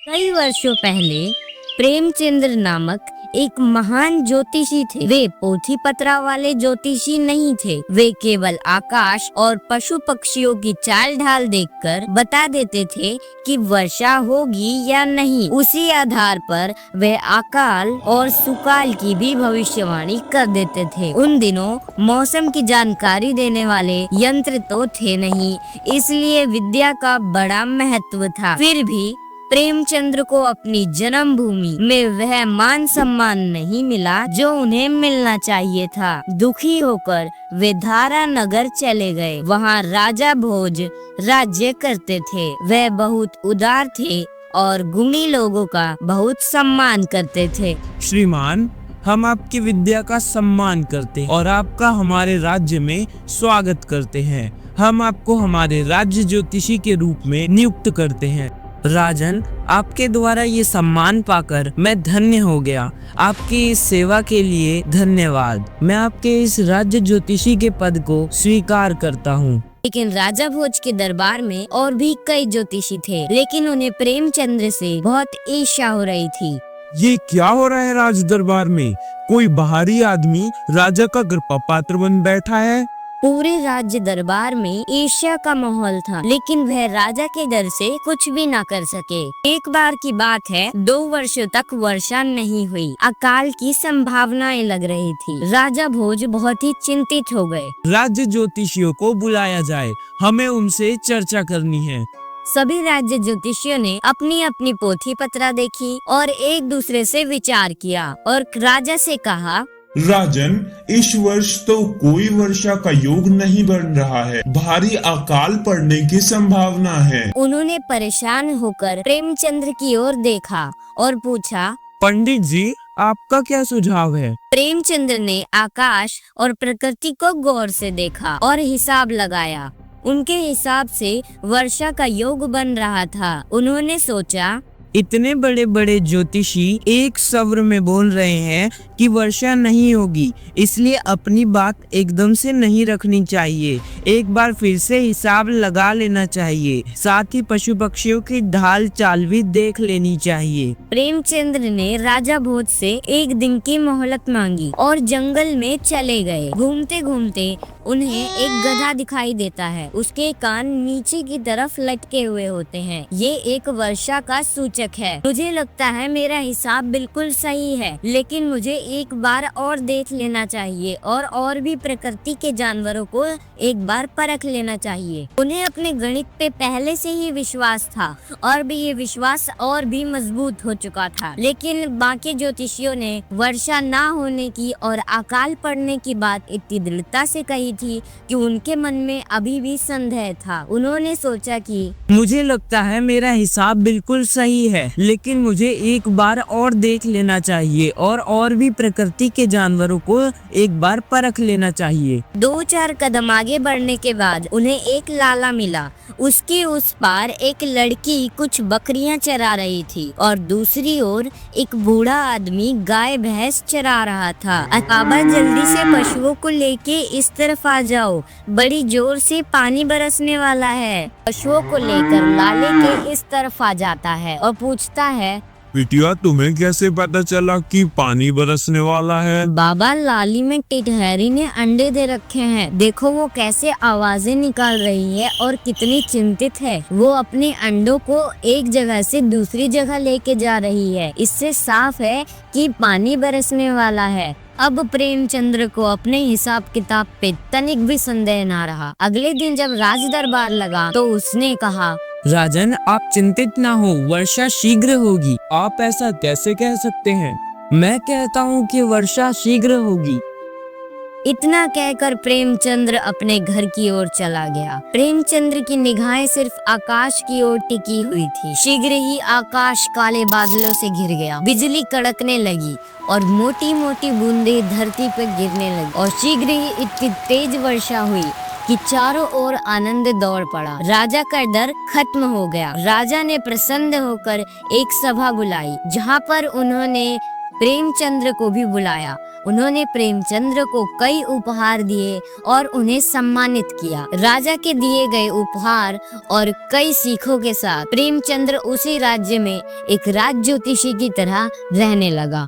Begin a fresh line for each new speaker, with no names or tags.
कई वर्षों पहले प्रेमचंद्र नामक एक महान ज्योतिषी थे। वे पोथी पत्रा वाले ज्योतिषी नहीं थे। वे केवल आकाश और पशु पक्षियों की चाल ढाल देखकर बता देते थे कि वर्षा होगी या नहीं। उसी आधार पर वे अकाल और सुकाल की भी भविष्यवाणी कर देते थे। उन दिनों मौसम की जानकारी देने वाले यंत्र तो थे नहीं, इसलिए विद्या का बड़ा महत्व था। फिर भी प्रेमचंद्र को अपनी जन्मभूमि में वह मान सम्मान नहीं मिला जो उन्हें मिलना चाहिए था। दुखी होकर वे धारा नगर चले गए। वहाँ राजा भोज राज्य करते थे। वह बहुत उदार थे और गुणी लोगों का बहुत सम्मान करते थे।
श्रीमान, हम आपकी विद्या का सम्मान करते हैं और आपका हमारे राज्य में स्वागत करते हैं। हम आपको हमारे राज्य ज्योतिषी के रूप में नियुक्त करते हैं। राजन, आपके द्वारा ये सम्मान पाकर मैं धन्य हो गया। आपकी इस सेवा के लिए धन्यवाद। मैं आपके इस राज्य ज्योतिषी के पद को स्वीकार करता हूँ।
लेकिन राजा भोज के दरबार में और भी कई ज्योतिषी थे, लेकिन उन्हें प्रेमचंद्र से बहुत ईर्ष्या हो रही थी।
ये क्या हो रहा है राज दरबार में? कोई बाहरी आदमी राजा का कृपा पात्र बन बैठा है।
पूरे राज्य दरबार में ईर्ष्या का माहौल था, लेकिन वह राजा के डर से कुछ भी ना कर सके। एक बार की बात है, 2 वर्षों तक वर्षा नहीं हुई। अकाल की संभावनाएं लग रही थी। राजा भोज बहुत ही चिंतित हो गए।
राज्य ज्योतिषियों को बुलाया जाए, हमें उनसे चर्चा करनी है।
सभी राज्य ज्योतिषियों ने अपनी अपनी पोथी पत्रा देखी और एक दूसरे से विचार किया और राजा से कहा,
राजन, इस वर्ष तो कोई वर्षा का योग नहीं बन रहा है। भारी अकाल पड़ने की संभावना है।
उन्होंने परेशान होकर प्रेमचंद्र की ओर देखा और पूछा,
पंडित जी, आपका क्या सुझाव है?
प्रेमचंद्र ने आकाश और प्रकृति को गौर से देखा और हिसाब लगाया। उनके हिसाब से वर्षा का योग बन रहा था। उन्होंने सोचा,
इतने बड़े बड़े ज्योतिषी एक स्वर में बोल रहे हैं कि वर्षा नहीं होगी, इसलिए अपनी बात एकदम से नहीं रखनी चाहिए। एक बार फिर से हिसाब लगा लेना चाहिए। साथ ही पशु पक्षियों की ढाल चाल भी देख लेनी चाहिए।
प्रेमचंद्र ने राजा भोज से 1 दिन की मोहलत मांगी और जंगल में चले गए। घूमते घूमते उन्हें एक गधा दिखाई देता है। उसके कान नीचे की तरफ लटके हुए होते हैं। ये एक वर्षा का सूचक है। मुझे लगता है मेरा हिसाब बिल्कुल सही है, लेकिन मुझे एक बार और देख लेना चाहिए और भी प्रकृति के जानवरों को एक बार परख लेना चाहिए। उन्हें अपने गणित पे पहले से ही विश्वास था और भी ये विश्वास और भी मजबूत हो चुका था। लेकिन बाकी ज्योतिषियों ने वर्षा ना होने की और अकाल पड़ने की बात इतनी दृढ़ता से कही थी कि उनके मन में अभी भी संदेह था। उन्होंने सोचा कि
मुझे लगता है मेरा हिसाब बिल्कुल सही है, लेकिन मुझे एक बार और देख लेना चाहिए और भी प्रकृति के जानवरों को एक बार परख लेना चाहिए।
2-4 कदम आगे बढ़ने के बाद उन्हें एक लाला मिला। उसके उस पार एक लड़की कुछ बकरियां चरा रही थी और दूसरी ओर एक बूढ़ा आदमी गाय भैंस चरा रहा था। बाबा, जल्दी से पशुओं को लेके इस तरफ आ जाओ, बड़ी जोर से पानी बरसने वाला है। पशुओं को लेकर लाले के इस तरफ आ जाता है और पूछता है,
बिटिया, तुम्हें कैसे पता चला कि पानी बरसने वाला है?
बाबा, लाली में टिटहरी ने अंडे दे रखे हैं। देखो वो कैसे आवाजें निकाल रही है और कितनी चिंतित है। वो अपने अंडों को एक जगह से दूसरी जगह लेके जा रही है। इससे साफ है कि पानी बरसने वाला है। अब प्रेमचंद्र को अपने हिसाब किताब पे तनिक भी संदेह ना रहा। अगले दिन जब राज दरबार लगा तो उसने कहा,
राजन, आप चिंतित ना हो, वर्षा शीघ्र होगी।
आप ऐसा कैसे कह सकते हैं?
मैं कहता हूँ कि वर्षा शीघ्र होगी।
इतना कहकर प्रेमचंद्र अपने घर की ओर चला गया। प्रेमचंद्र की निगाहें सिर्फ आकाश की ओर टिकी हुई थी। शीघ्र ही आकाश काले बादलों से घिर गया। बिजली कड़कने लगी और मोटी मोटी बूंदें धरती पर गिरने लगी और शीघ्र ही इतनी तेज वर्षा हुई कि चारों ओर आनंद दौड़ पड़ा। राजा का डर खत्म हो गया। राजा ने प्रसन्न होकर एक सभा बुलाई, जहाँ पर उन्होंने प्रेमचंद्र को भी बुलाया। उन्होंने प्रेमचंद्र को कई उपहार दिए और उन्हें सम्मानित किया। राजा के दिए गए उपहार और कई सीखों के साथ प्रेमचंद्र उसी राज्य में एक राज ज्योतिषी की तरह रहने लगा।